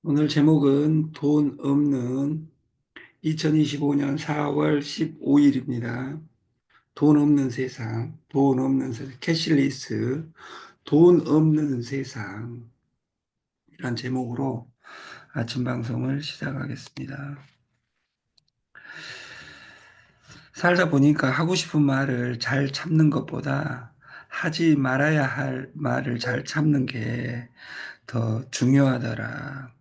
오늘 제목은 돈 없는 2025년 4월 15일입니다. 돈 없는 세상, 돈 없는 세상, 캐시리스, 돈 없는 세상이란 제목으로 아침 방송을 시작하겠습니다. 살다 보니까 하고 싶은 말을 잘 참는 것보다 하지 말아야 할 말을 잘 참는 게 더 중요하더라.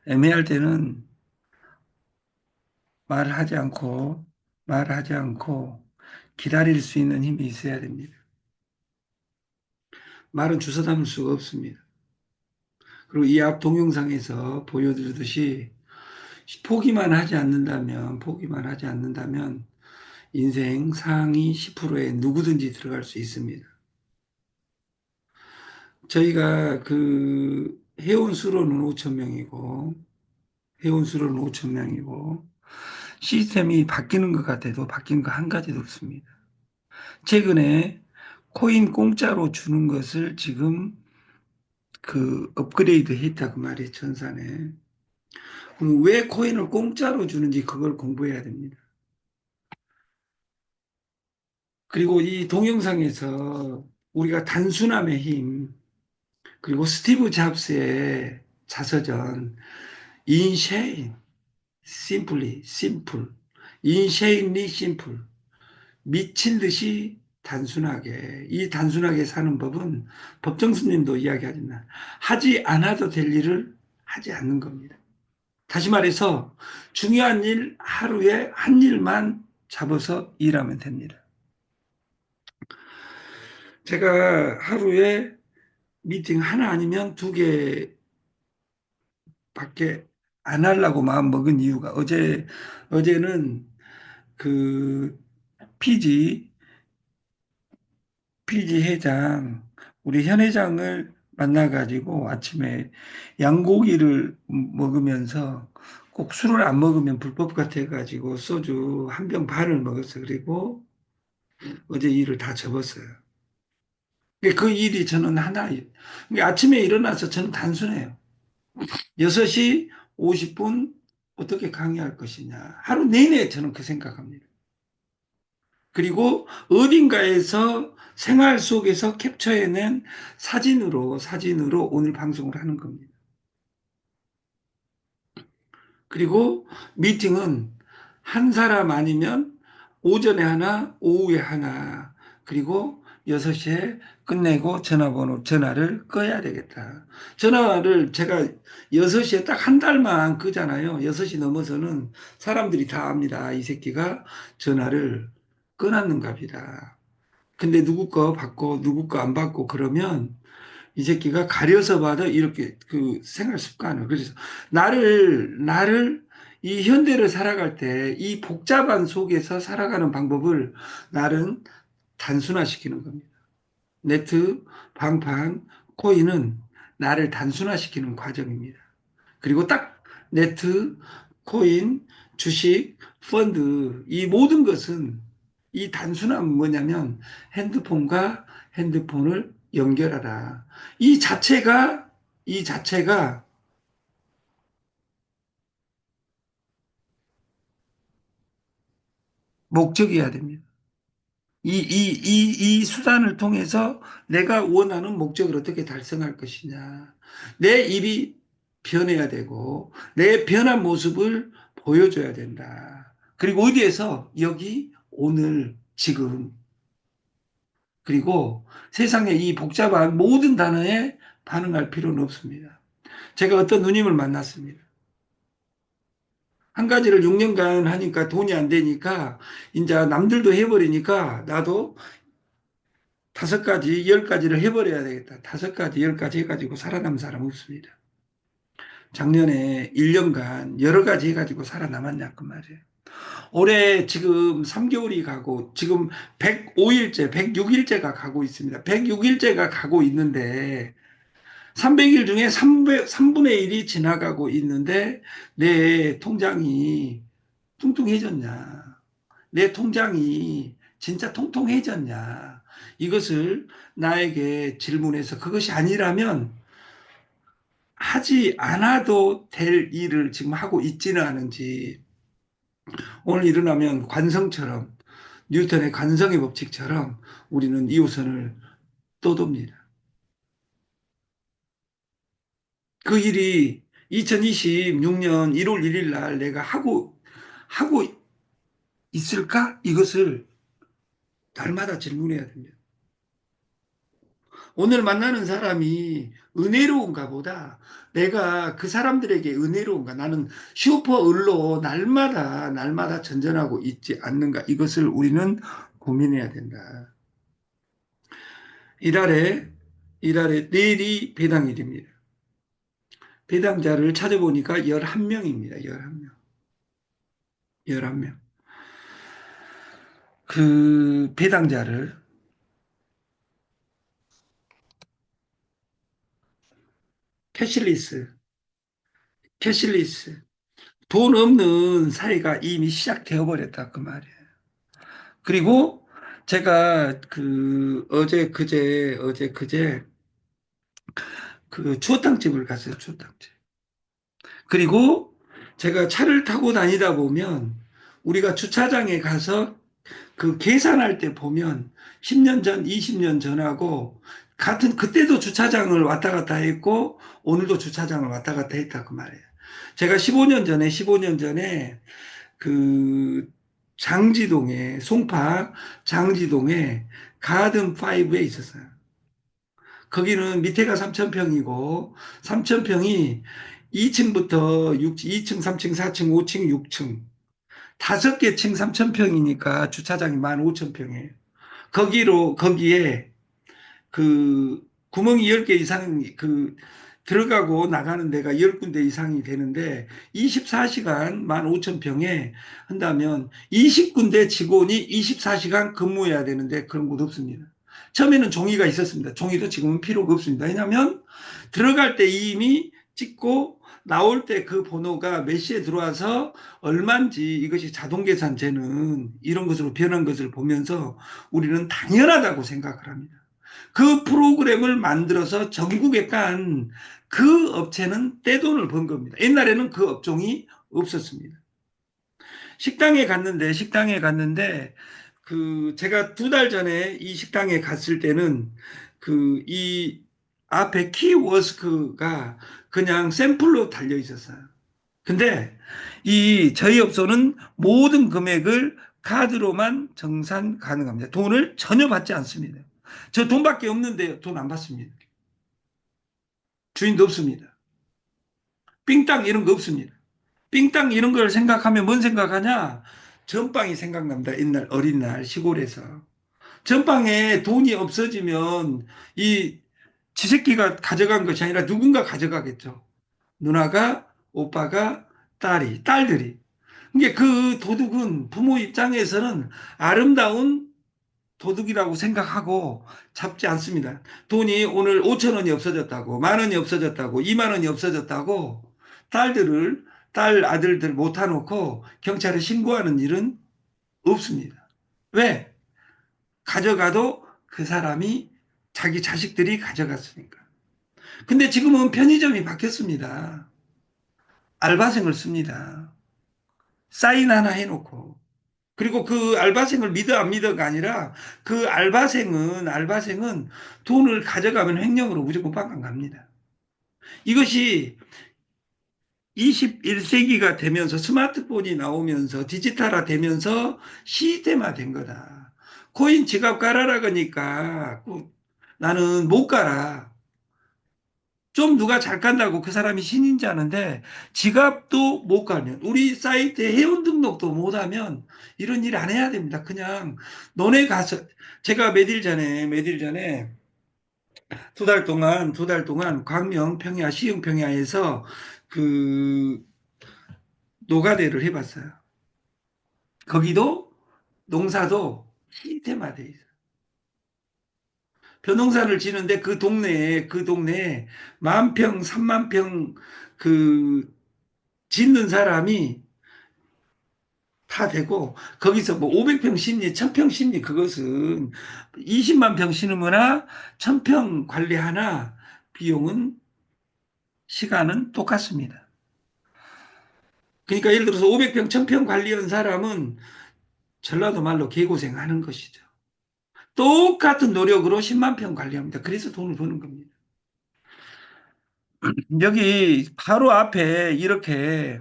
애매할 때는 말을 하지 않고 기다릴 수 있는 힘이 있어야 됩니다. 말은 주워 담을 수가 없습니다. 그리고 이 앞 동영상에서 보여드렸듯이 포기만 하지 않는다면 인생 상위 10%에 누구든지 들어갈 수 있습니다. 저희가 해온 수로는 5천 명이고 시스템이 바뀌는 것 같아도 바뀐 거 한 가지도 없습니다. 최근에 코인 공짜로 주는 것을 지금 업그레이드 했다고 말이에요, 전산에. 그럼 왜 코인을 공짜로 주는지 그걸 공부해야 됩니다. 그리고 이 동영상에서 우리가 단순함의 힘, 그리고 스티브 잡스의 자서전, 인쉐인, 심플리, 심플, 인쉐인리 심플, 미친 듯이 단순하게, 이 단순하게 사는 법은 법정 스님도 이야기하지만 하지 않아도 될 일을 하지 않는 겁니다. 다시 말해서 중요한 일 하루에 한 일만 잡아서 일하면 됩니다. 제가 하루에 미팅 하나 아니면 두 개밖에 안 하려고 마음 먹은 이유가 어제는 그 피지 회장 우리 현 회장을 만나가지고 아침에 양고기를 먹으면서 꼭 술을 안 먹으면 불법 같아가지고 소주 한 병 반을 먹었어요. 그리고 어제 일을 다 접었어요. 그 일이 저는 하나예요. 아침에 일어나서 저는 단순해요. 6시 50분 어떻게 강의할 것이냐. 하루 내내 저는 그 생각합니다. 그리고 어딘가에서 생활 속에서 캡처해낸 사진으로 오늘 방송을 하는 겁니다. 그리고 미팅은 한 사람 아니면 오전에 하나, 오후에 하나, 그리고 6시에 끝내고 전화를 꺼야 되겠다. 전화를 제가 6시에 딱 한 달만 끄잖아요. 6시 넘어서는 사람들이 다 압니다. 이 새끼가 전화를 끊었는갑니다. 근데 누구 거 받고 누구 거 안 받고 그러면 이 새끼가 가려서 봐도 이렇게 생활 습관을. 그래서 나를 이 현대를 살아갈 때 이 복잡한 속에서 살아가는 방법을 나는 단순화시키는 겁니다. 네트, 방판, 코인은 나를 단순화시키는 과정입니다. 그리고 딱 네트, 코인, 주식, 펀드 이 모든 것은 이 단순함은 뭐냐면 핸드폰과 핸드폰을 연결하라. 이 자체가 목적이어야 됩니다. 이 수단을 통해서 내가 원하는 목적을 어떻게 달성할 것이냐. 내 일이 변해야 되고, 내 변한 모습을 보여줘야 된다. 그리고 어디에서? 여기, 오늘, 지금. 그리고 세상의 이 복잡한 모든 단어에 반응할 필요는 없습니다. 제가 어떤 누님을 만났습니다. 한 가지를 6년간 하니까 돈이 안 되니까, 이제 남들도 해버리니까 나도 5가지, 10가지를 해버려야 되겠다. 5가지, 10가지 해가지고 살아남은 사람 없습니다. 작년에 1년간 여러 가지 해가지고 살아남았냐, 그 말이에요. 올해 지금 3개월이 가고, 지금 105일째, 106일째가 가고 있습니다. 106일째가 가고 있는데, 300일 중에 3분의 1이 지나가고 있는데, 내 통장이 뚱뚱해졌냐? 내 통장이 진짜 통통해졌냐? 이것을 나에게 질문해서 그것이 아니라면 하지 않아도 될 일을 지금 하고 있지는 않은지, 오늘 일어나면 관성처럼, 뉴턴의 관성의 법칙처럼 우리는 2호선을 떠돕니다. 그 일이 2026년 1월 1일 날 내가 하고 있을까? 이것을 날마다 질문해야 됩니다. 오늘 만나는 사람이 은혜로운가 보다 내가 그 사람들에게 은혜로운가, 나는 슈퍼을로 날마다 전전하고 있지 않는가, 이것을 우리는 고민해야 된다. 이달에 내일이 배당일입니다. 배당자를 찾아보니까 11명입니다. 11명. 11명. 그 배당자를 캐시리스, 캐시리스, 돈 없는 사회가 이미 시작되어 버렸다 그 말이에요. 그리고 제가 그 어제 그제 그 추어탕집을 갔어요. 추어탕집. 그리고 제가 차를 타고 다니다 보면 우리가 주차장에 가서 그 계산할 때 보면 10년 전, 20년 전하고 같은, 그때도 주차장을 왔다 갔다 했고 오늘도 주차장을 왔다 갔다 했다 그 말이에요. 제가 15년 전에 그 장지동에, 송파 장지동에 가든 5에 있었어요. 거기는 밑에가 3,000평이고 3,000평이 2층부터 2층, 3층, 4층, 5층, 6층 다섯 개 층 3,000평이니까 주차장이 15,000평이에요. 거기에 그 구멍이 10개 이상 들어가고 나가는 데가 10군데 이상이 되는데 24시간 15,000평에 한다면 20군데 직원이 24시간 근무해야 되는데 그런 곳 없습니다. 처음에는 종이가 있었습니다. 종이도 지금은 필요가 없습니다. 왜냐하면 들어갈 때 이미 찍고 나올 때 그 번호가 몇 시에 들어와서 얼마인지 이것이 자동 계산되는 이런 것으로 변한 것을 보면서 우리는 당연하다고 생각을 합니다. 그 프로그램을 만들어서 전국에 깐 그 업체는 떼돈을 번 겁니다. 옛날에는 그 업종이 없었습니다. 식당에 갔는데 그 제가 2달 전에 이 식당에 갔을 때는 그 이 앞에 키워스크가 그냥 샘플로 달려 있었어요. 근데 이 저희 업소는 모든 금액을 카드로만 정산 가능합니다. 돈을 전혀 받지 않습니다. 저 돈밖에 없는데 돈 안 받습니다. 주인도 없습니다. 삥땅 이런 거 없습니다. 삥땅 이런 걸 생각하면 뭔 생각하냐? 전빵이 생각납니다. 옛날 어린 날 시골에서. 전방에 돈이 없어지면 이 지새끼가 가져간 것이 아니라 누군가 가져가겠죠. 누나가, 오빠가, 딸들이. 이게 그 도둑은 부모 입장에서는 아름다운 도둑이라고 생각하고 잡지 않습니다. 돈이 오늘 5천 원이 없어졌다고, 만 원이 없어졌다고, 2만 원이 없어졌다고 딸 아들들 못해놓고 경찰에 신고하는 일은 없습니다. 왜? 가져가도 그 사람이 자기 자식들이 가져갔으니까. 근데 지금은 편의점이 바뀌었습니다. 알바생을 씁니다. 사인 하나 해놓고. 그리고 그 알바생을 믿어 안 믿어가 아니라 그 알바생은 돈을 가져가면 횡령으로 무조건 빵빵 갑니다. 이것이 21세기가 되면서 스마트폰이 나오면서 디지털화 되면서 시스템화된 거다. 코인 지갑 깔아라 그러니까 나는 못 깔아. 좀 누가 잘 깐다고 그 사람이 신인지 아는데 지갑도 못 깔면, 우리 사이트에 회원 등록도 못하면 이런 일 안 해야 됩니다. 그냥 너네 가서, 제가 며칠 전에 2달 동안 광명 평야 시흥 평야에서 그 노가대를 해봤어요. 거기도 농사도 시스템화돼 있어요. 벼농사를 지는데 그 동네에 10,000평, 30,000평 그 짓는 사람이 다 되고, 거기서 뭐 500평 심리, 1,000평 심리, 그것은 20만 평 심으거나 1,000평 관리하나 비용은 시간은 똑같습니다. 그러니까 예를 들어서 500평, 1000평 관리한 사람은 전라도 말로 개고생하는 것이죠. 똑같은 노력으로 10만 평 관리합니다. 그래서 돈을 버는 겁니다. 여기 바로 앞에 이렇게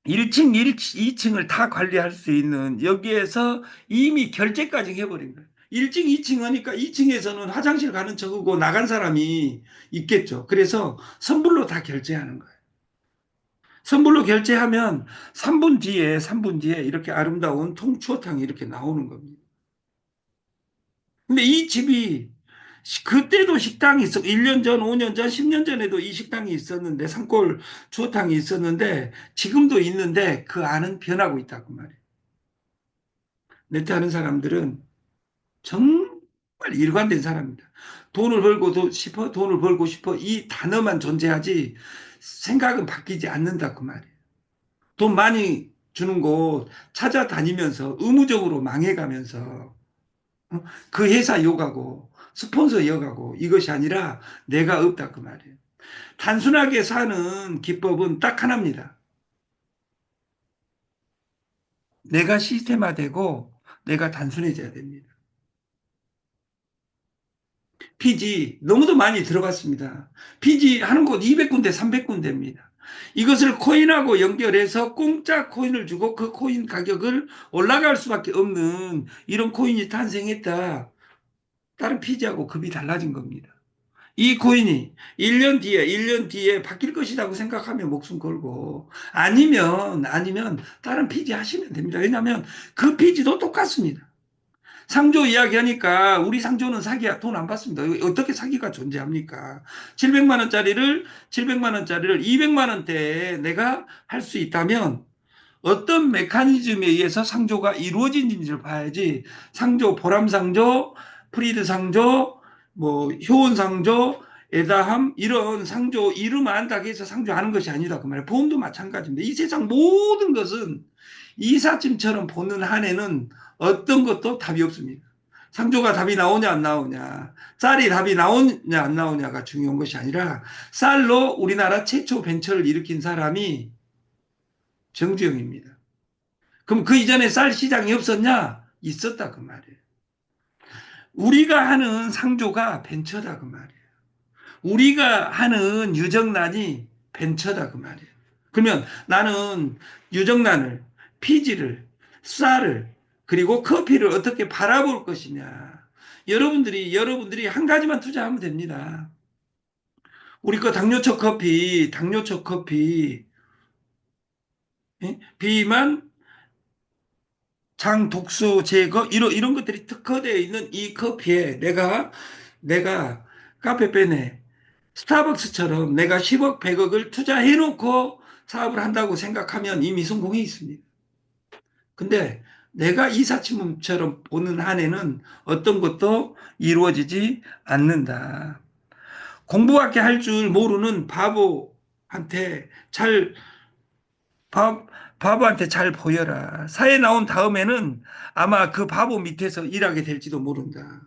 1층, 2층을 다 관리할 수 있는 여기에서 이미 결제까지 해버린 거예요. 1층, 2층 하니까 2층에서는 화장실 가는 척하고 나간 사람이 있겠죠. 그래서 선불로 다 결제하는 거예요. 선불로 결제하면 3분 뒤에 이렇게 아름다운 통추어탕이 이렇게 나오는 겁니다. 근데 이 집이 그때도 식당이 있어. 1년 전, 5년 전, 10년 전에도 이 식당이 있었는데, 산골 추어탕이 있었는데, 지금도 있는데, 그 안은 변하고 있다고 말이에요. 네트 하는 사람들은 정말 일관된 사람입니다. 돈을 벌고 싶어, 돈을 벌고 싶어. 이 단어만 존재하지, 생각은 바뀌지 않는다고 말이에요. 돈 많이 주는 곳 찾아다니면서 의무적으로 망해가면서 어? 그 회사 이어가고 스폰서 이어가고 이것이 아니라 내가 없다 그 말이에요. 단순하게 사는 기법은 딱 하나입니다. 내가 시스템화되고 내가 단순해져야 됩니다. 피지 너무도 많이 들어갔습니다. 피지 하는 곳 200군데, 300군데입니다. 이것을 코인하고 연결해서 공짜 코인을 주고 그 코인 가격을 올라갈 수밖에 없는 이런 코인이 탄생했다. 다른 피지하고 급이 달라진 겁니다. 이 코인이 1년 뒤에 바뀔 것이라고 생각하면 목숨 걸고, 아니면, 다른 피지 하시면 됩니다. 왜냐하면 그 피지도 똑같습니다. 상조 이야기 하니까 우리 상조는 사기야. 돈 안 받습니다. 어떻게 사기가 존재합니까? 700만 원짜리를 200만 원대에 내가 할 수 있다면 어떤 메커니즘에 의해서 상조가 이루어진지를 봐야지. 상조, 보람상조, 프리드상조, 뭐 효원상조, 에다함 이런 상조 이름 안다고 해서 상조하는 것이 아니다 그 말이에요. 보험도 마찬가지입니다. 이 세상 모든 것은 이삿짐처럼 보는 한에는 어떤 것도 답이 없습니다. 상조가 답이 나오냐 안 나오냐, 쌀이 답이 나오냐 안 나오냐가 중요한 것이 아니라 쌀로 우리나라 최초 벤처를 일으킨 사람이 정주영입니다. 그럼 그 이전에 쌀 시장이 없었냐? 있었다 그 말이에요. 우리가 하는 상조가 벤처다 그 말이에요. 우리가 하는 유정란이 벤처다 그 말이에요. 그러면 나는 유정란을, 피지를, 쌀을, 그리고 커피를 어떻게 바라볼 것이냐. 여러분들이 한 가지만 투자하면 됩니다. 우리 거 당뇨초 커피, 예? 비만, 장 독소 제거 이런 것들이 특화되어 있는 이 커피에 내가 카페페네 스타벅스처럼 내가 10억 100억을 투자해 놓고 사업을 한다고 생각하면 이미 성공해 있습니다. 근데 내가 이사치문처럼 보는 한에는 어떤 것도 이루어지지 않는다. 공부밖에 할 줄 모르는 바보한테 잘 바, 바보한테 잘 보여라. 사회 나온 다음에는 아마 그 바보 밑에서 일하게 될지도 모른다.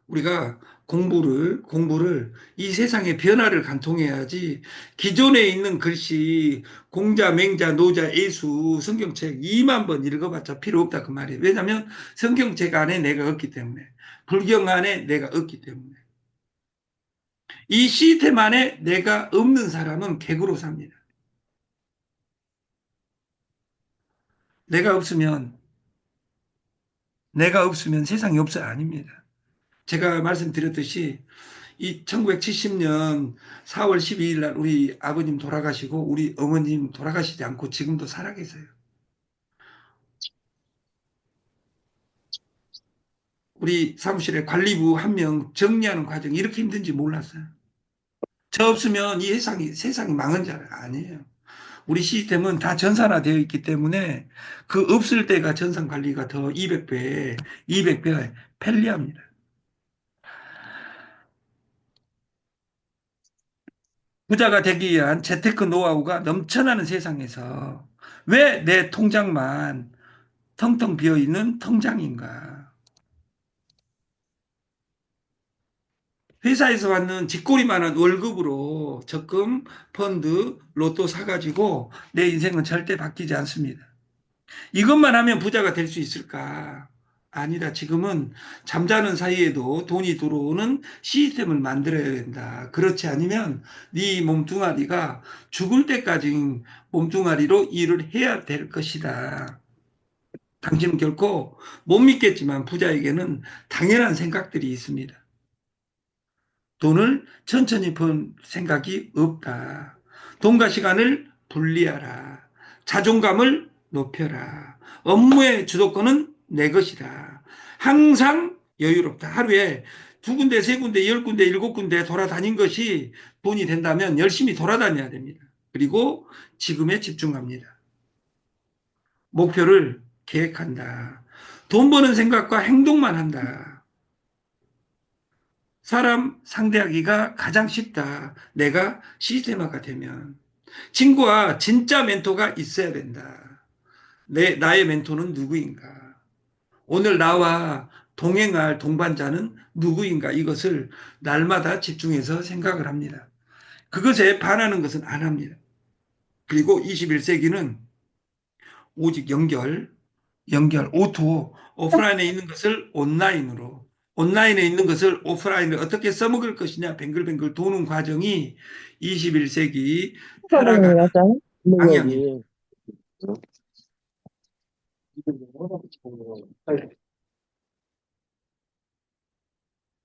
우리가 공부를 이 세상의 변화를 관통해야지 기존에 있는 글씨, 공자, 맹자, 노자, 예수, 성경책 2만 번 읽어봤자 필요 없다 그 말이에요. 왜냐하면 성경책 안에 내가 없기 때문에, 불경 안에 내가 없기 때문에. 이 시스템 안에 내가 없는 사람은 객으로 삽니다. 내가 없으면 내가 없으면 세상이 없어요. 아닙니다. 제가 말씀드렸듯이 이 1970년 4월 12일 날 우리 아버님 돌아가시고 우리 어머님 돌아가시지 않고 지금도 살아계세요. 우리 사무실에 관리부 한 명 정리하는 과정이 이렇게 힘든지 몰랐어요. 저 없으면 이 세상이 망한 줄 알아요. 아니에요. 우리 시스템은 다 전산화되어 있기 때문에 그 없을 때가 전산 관리가 더 200배, 200배 편리합니다. 부자가 되기 위한 재테크 노하우가 넘쳐나는 세상에서 왜 내 통장만 텅텅 비어 있는 통장인가? 회사에서 받는 쥐꼬리만한 월급으로 적금, 펀드, 로또 사가지고 내 인생은 절대 바뀌지 않습니다. 이것만 하면 부자가 될 수 있을까? 아니다. 지금은 잠자는 사이에도 돈이 들어오는 시스템을 만들어야 된다. 그렇지 않으면 네 몸뚱아리가 죽을 때까지 몸뚱아리로 일을 해야 될 것이다. 당신은 결코 못 믿겠지만 부자에게는 당연한 생각들이 있습니다. 돈을 천천히 번 생각이 없다. 돈과 시간을 분리하라. 자존감을 높여라. 업무의 주도권은 내 것이다. 항상 여유롭다. 하루에 두 군데, 세 군데, 열 군데, 일곱 군데 돌아다닌 것이 돈이 된다면 열심히 돌아다녀야 됩니다. 그리고 지금에 집중합니다. 목표를 계획한다. 돈 버는 생각과 행동만 한다. 사람 상대하기가 가장 쉽다. 내가 시스템화가 되면. 친구와 진짜 멘토가 있어야 된다. 나의 멘토는 누구인가? 오늘 나와 동행할 동반자는 누구인가? 이것을 날마다 집중해서 생각을 합니다. 그것에 반하는 것은 안 합니다. 그리고 21세기는 오직 오토, 오프라인에 있는 것을 온라인으로, 온라인에 있는 것을 오프라인으로 어떻게 써먹을 것이냐, 뱅글뱅글 도는 과정이 21세기 살아가는 사람이 약간 방향입니다. 능력이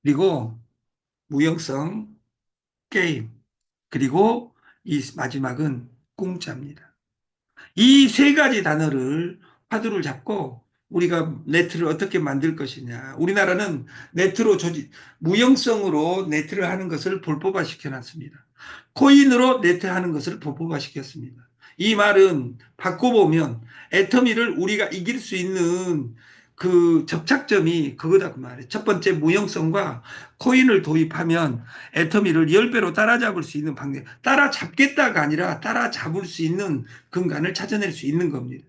그리고 무형성, 게임, 그리고 이 마지막은 공짜입니다. 이 세 가지 단어를 화두를 잡고 우리가 네트를 어떻게 만들 것이냐. 우리나라는 네트로 무형성으로 네트를 하는 것을 불법화 시켜놨습니다. 코인으로 네트 하는 것을 불법화 시켰습니다. 이 말은 바꿔보면 애터미를 우리가 이길 수 있는 그 접착점이 그거다 그 말이에요. 첫 번째 무형성과 코인을 도입하면 애터미를 10배로 따라잡을 수 있는 방법, 따라잡겠다가 아니라 따라잡을 수 있는 근간을 찾아낼 수 있는 겁니다.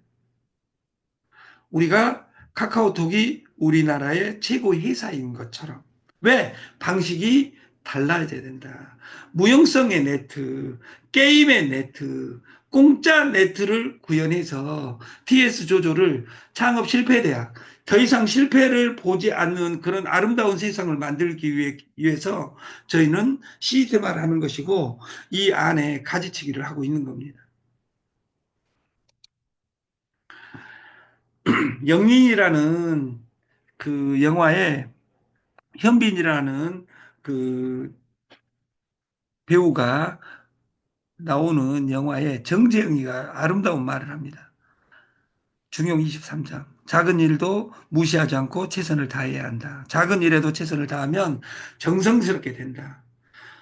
우리가 카카오톡이 우리나라의 최고 회사인 것처럼. 왜? 방식이 달라야 된다. 무형성의 네트, 게임의 네트, 공짜 네트를 구현해서 TS 조조를 창업 실패대학, 더 이상 실패를 보지 않는 그런 아름다운 세상을 만들기 위해서 저희는 시스템화를 하는 것이고 이 안에 가지치기를 하고 있는 겁니다. 영린이라는 그 영화에 현빈이라는 그 배우가 나오는 영화에 정재영이가 아름다운 말을 합니다. 중용 23장. 작은 일도 무시하지 않고 최선을 다해야 한다. 작은 일에도 최선을 다하면 정성스럽게 된다.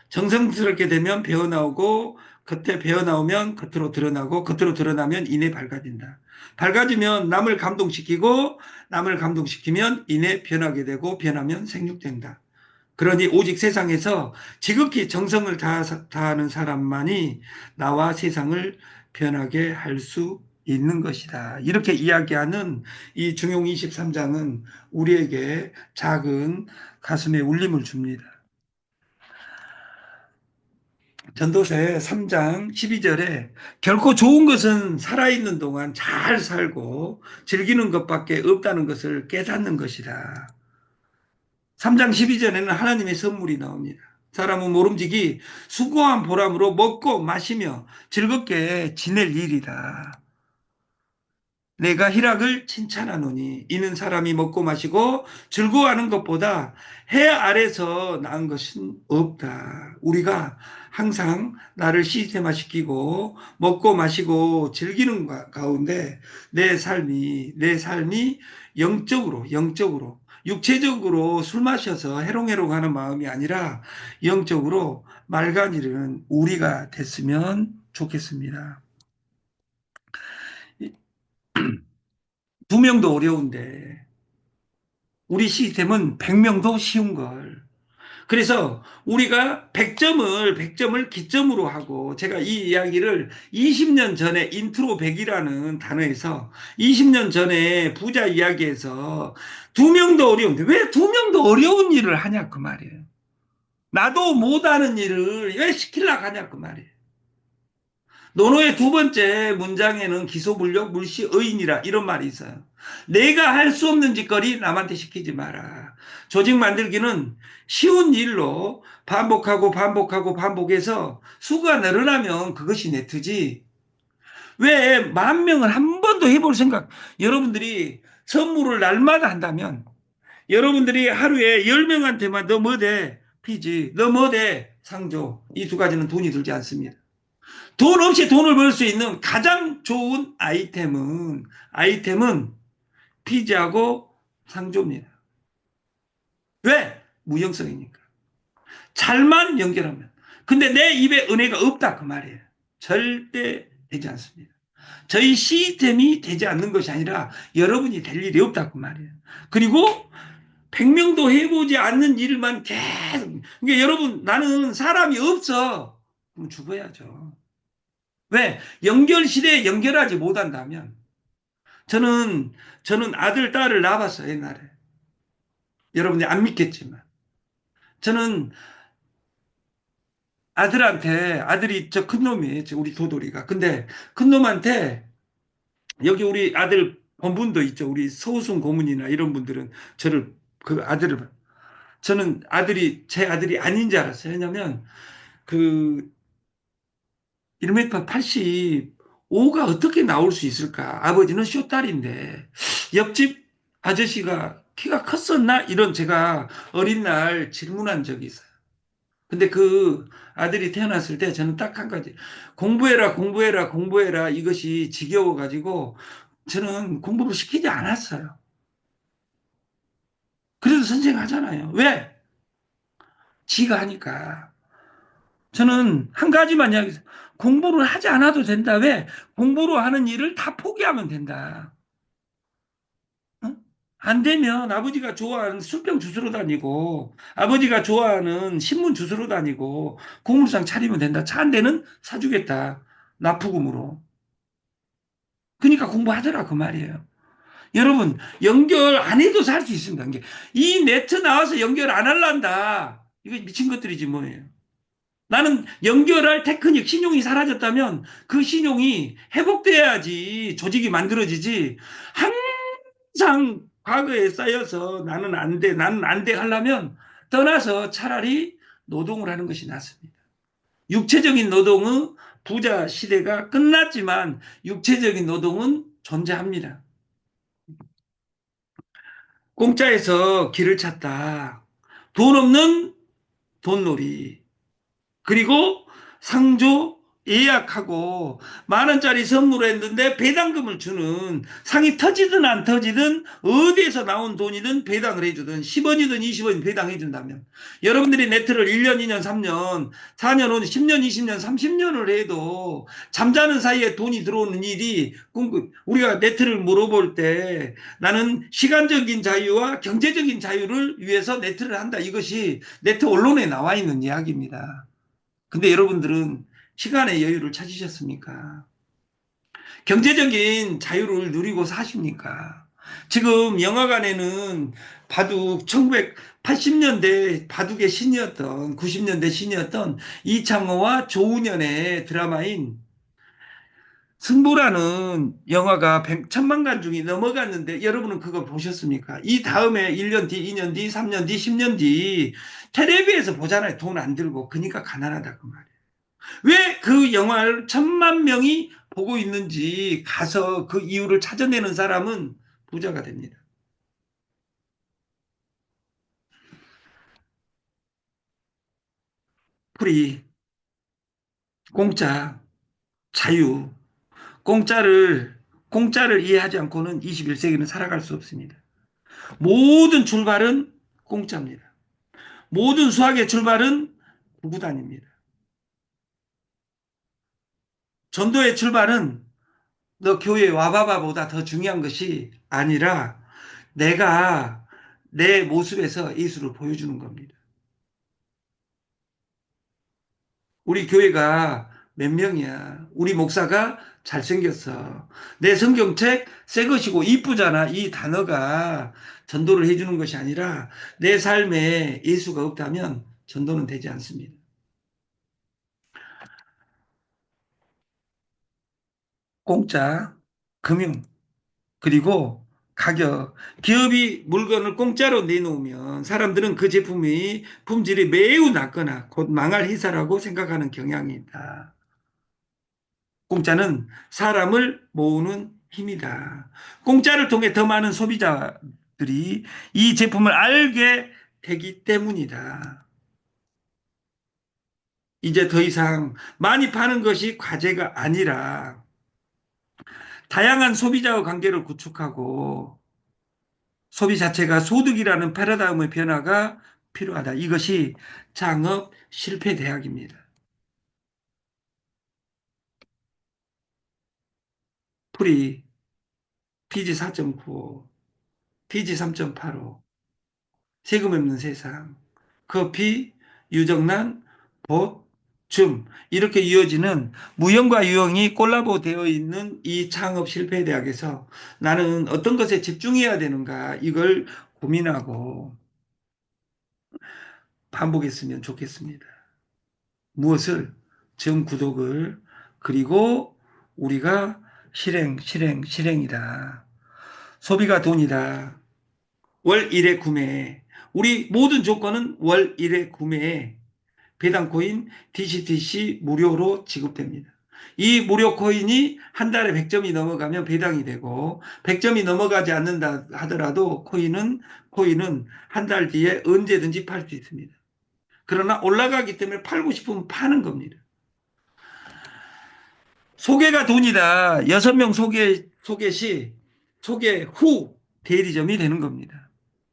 정성스럽게 되면 배어나오고 겉에 배어나오면 겉으로 드러나고 겉으로 드러나면 이내 밝아진다. 밝아지면 남을 감동시키고 남을 감동시키면 이내 변하게 되고 변하면 생육된다. 그러니 오직 세상에서 지극히 정성을 다하는 사람만이 나와 세상을 변하게 할 수 있는 것이다. 이렇게 이야기하는 이 중용 23장은 우리에게 작은 가슴에 울림을 줍니다. 전도서 3장 12절에 결코 좋은 것은 살아있는 동안 잘 살고 즐기는 것밖에 없다는 것을 깨닫는 것이다. 3장 12절에는 하나님의 선물이 나옵니다. 사람은 모름지기 수고한 보람으로 먹고 마시며 즐겁게 지낼 일이다. 내가 희락을 칭찬하노니 이는 사람이 먹고 마시고 즐거워하는 것보다 해 아래서 나은 것은 없다. 우리가 항상 나를 시스템화시키고 먹고 마시고 즐기는 가운데 내 삶이 영적으로 육체적으로 술 마셔서 해롱해롱 하는 마음이 아니라 영적으로 맑은 일은 우리가 됐으면 좋겠습니다. 2명도 어려운데 우리 시스템은 100명도 쉬운 걸. 그래서 우리가 100점을 기점으로 하고 제가 이 이야기를 20년 전에 인트로 100이라는 단어에서 20년 전에 부자 이야기에서 2명도 어려운데 왜 2명도 어려운 일을 하냐 그 말이에요. 나도 못하는 일을 왜 시키려고 하냐 그 말이에요. 논어의 두 번째 문장에는 기소불력 물시의인이라 이런 말이 있어요. 내가 할 수 없는 짓거리 남한테 시키지 마라. 조직 만들기는 쉬운 일로 반복하고 반복하고 반복해서 수가 늘어나면 그것이 네트지. 왜 10,000명을 한 번도 해볼 생각, 여러분들이 선물을 날마다 한다면 여러분들이 하루에 10명한테만 너 뭐 돼? 피지. 너 뭐 돼? 상조. 이 두 가지는 돈이 들지 않습니다. 돈 없이 돈을 벌 수 있는 가장 좋은 아이템은 피지하고 상조입니다. 왜? 무형성이니까. 잘만 연결하면. 근데 내 입에 은혜가 없다 그 말이에요. 절대 되지 않습니다. 저희 시스템이 되지 않는 것이 아니라 여러분이 될 일이 없다 그 말이에요. 그리고 100명도 해보지 않는 일만 계속. 그러니까 여러분 나는 사람이 없어. 그럼 죽어야죠. 왜? 연결 시대에 연결하지 못한다면 저는 아들 딸을 낳아봤어요 옛날에. 여러분들이 안 믿겠지만 저는 아들이 저 큰 놈이에요. 우리 도돌이가. 근데 큰 놈한테 여기 우리 아들 본분도 있죠. 우리 서우순 고문이나 이런 분들은 저를 그 아들을 저는 제 아들이 아닌 줄 알았어요. 왜냐면 그 1m 85가 어떻게 나올 수 있을까? 아버지는 쇼딸인데 옆집 아저씨가 키가 컸었나? 이런 제가 어린 날 질문한 적이 있어요. 근데 그 아들이 태어났을 때 저는 딱 한 가지 공부해라 공부해라 공부해라 이것이 지겨워가지고 저는 공부를 시키지 않았어요. 그래도 선생 하잖아요. 왜? 지가 하니까. 저는 한 가지만 이야기해요. 공부를 하지 않아도 된다. 왜? 공부로 하는 일을 다 포기하면 된다. 어? 안 되면 아버지가 좋아하는 술병 주스러 다니고 아버지가 좋아하는 신문 주스러 다니고 고물상 차리면 된다. 차 한 대는 사주겠다. 납부금으로. 그러니까 공부하더라 그 말이에요. 여러분 연결 안 해도 살 수 있습니다. 이 네트 나와서 연결 안 할란다. 이거 미친 것들이지 뭐예요. 나는 연결할 테크닉, 신용이 사라졌다면 그 신용이 회복돼야지 조직이 만들어지지. 항상 과거에 쌓여서 나는 안 돼 하려면 떠나서 차라리 노동을 하는 것이 낫습니다. 육체적인 노동의 부자 시대가 끝났지만 육체적인 노동은 존재합니다. 공짜에서 길을 찾다. 돈 없는 돈놀이. 그리고 상조 예약하고 10,000원짜리 선물을 했는데 배당금을 주는 상이 터지든 안 터지든 어디에서 나온 돈이든 배당을 해주든 10원이든 20원 배당해 준다면 여러분들이 네트를 1년, 2년, 3년, 4년, 5년, 10년, 20년, 30년을 해도 잠자는 사이에 돈이 들어오는 일이 우리가 네트를 물어볼 때 나는 시간적인 자유와 경제적인 자유를 위해서 네트를 한다. 이것이 네트 언론에 나와 있는 이야기입니다. 근데 여러분들은 시간의 여유를 찾으셨습니까? 경제적인 자유를 누리고 사십니까? 지금 영화관에는 바둑 1980년대 바둑의 신이었던 90년대 신이었던 이창호와 조훈현의 드라마인 승부라는 영화가 1,000만 관 중에 넘어갔는데 여러분은 그걸 보셨습니까? 이 다음에 1년 뒤, 2년 뒤, 3년 뒤, 10년 뒤 텔레비에서 보잖아요. 돈 안 들고. 그러니까 가난하다 그 말이에요. 왜 그 영화를 1,000만 명이 보고 있는지 가서 그 이유를 찾아내는 사람은 부자가 됩니다. 프리, 공짜, 자유, 공짜를 이해하지 않고는 21세기는 살아갈 수 없습니다. 모든 출발은 공짜입니다. 모든 수학의 출발은 구구단입니다. 전도의 출발은 너 교회 와봐봐보다 더 중요한 것이 아니라 내가 내 모습에서 예수를 보여주는 겁니다. 우리 교회가 몇 명이야. 우리 목사가 잘생겼어. 내 성경책 새 것이고 이쁘잖아. 이 단어가 전도를 해주는 것이 아니라 내 삶에 예수가 없다면 전도는 되지 않습니다. 공짜, 금융, 그리고 가격. 기업이 물건을 공짜로 내놓으면 사람들은 그 제품이 품질이 매우 낮거나 곧 망할 회사라고 생각하는 경향이 있다. 공짜는 사람을 모으는 힘이다. 공짜를 통해 더 많은 소비자들이 이 제품을 알게 되기 때문이다. 이제 더 이상 많이 파는 것이 과제가 아니라 다양한 소비자와 관계를 구축하고 소비 자체가 소득이라는 패러다임의 변화가 필요하다. 이것이 창업 실패 대학입니다. 풀이, 피지 4.95, 피지 3.85, 세금 없는 세상, 커피, 유정란, 봇, 줌 이렇게 이어지는 무형과 유형이 콜라보 되어 있는 이 창업 실패 대학에서 나는 어떤 것에 집중해야 되는가 이걸 고민하고 반복했으면 좋겠습니다. 무엇을? 정구독을 그리고 우리가 실행이다. 소비가 돈이다. 월 1회 구매. 우리 모든 조건은 월 1회 구매에 배당 코인 DCTC 무료로 지급됩니다. 이 무료 코인이 한 달에 100점이 넘어가면 배당이 되고 100점이 넘어가지 않는다 하더라도 코인은 한 달 뒤에 언제든지 팔 수 있습니다. 그러나 올라가기 때문에 팔고 싶으면 파는 겁니다. 소개가 돈이다. 6명 소개 시 소개 후 대리점이 되는 겁니다.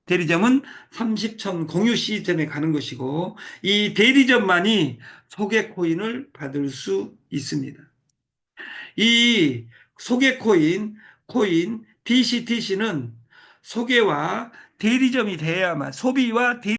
대리점은 30천 공유 시스템에 가는 것이고 이 대리점만이 소개 코인을 받을 수 있습니다. 이 소개 코인 DCTC는 소개와 대리점이 돼야만 소비와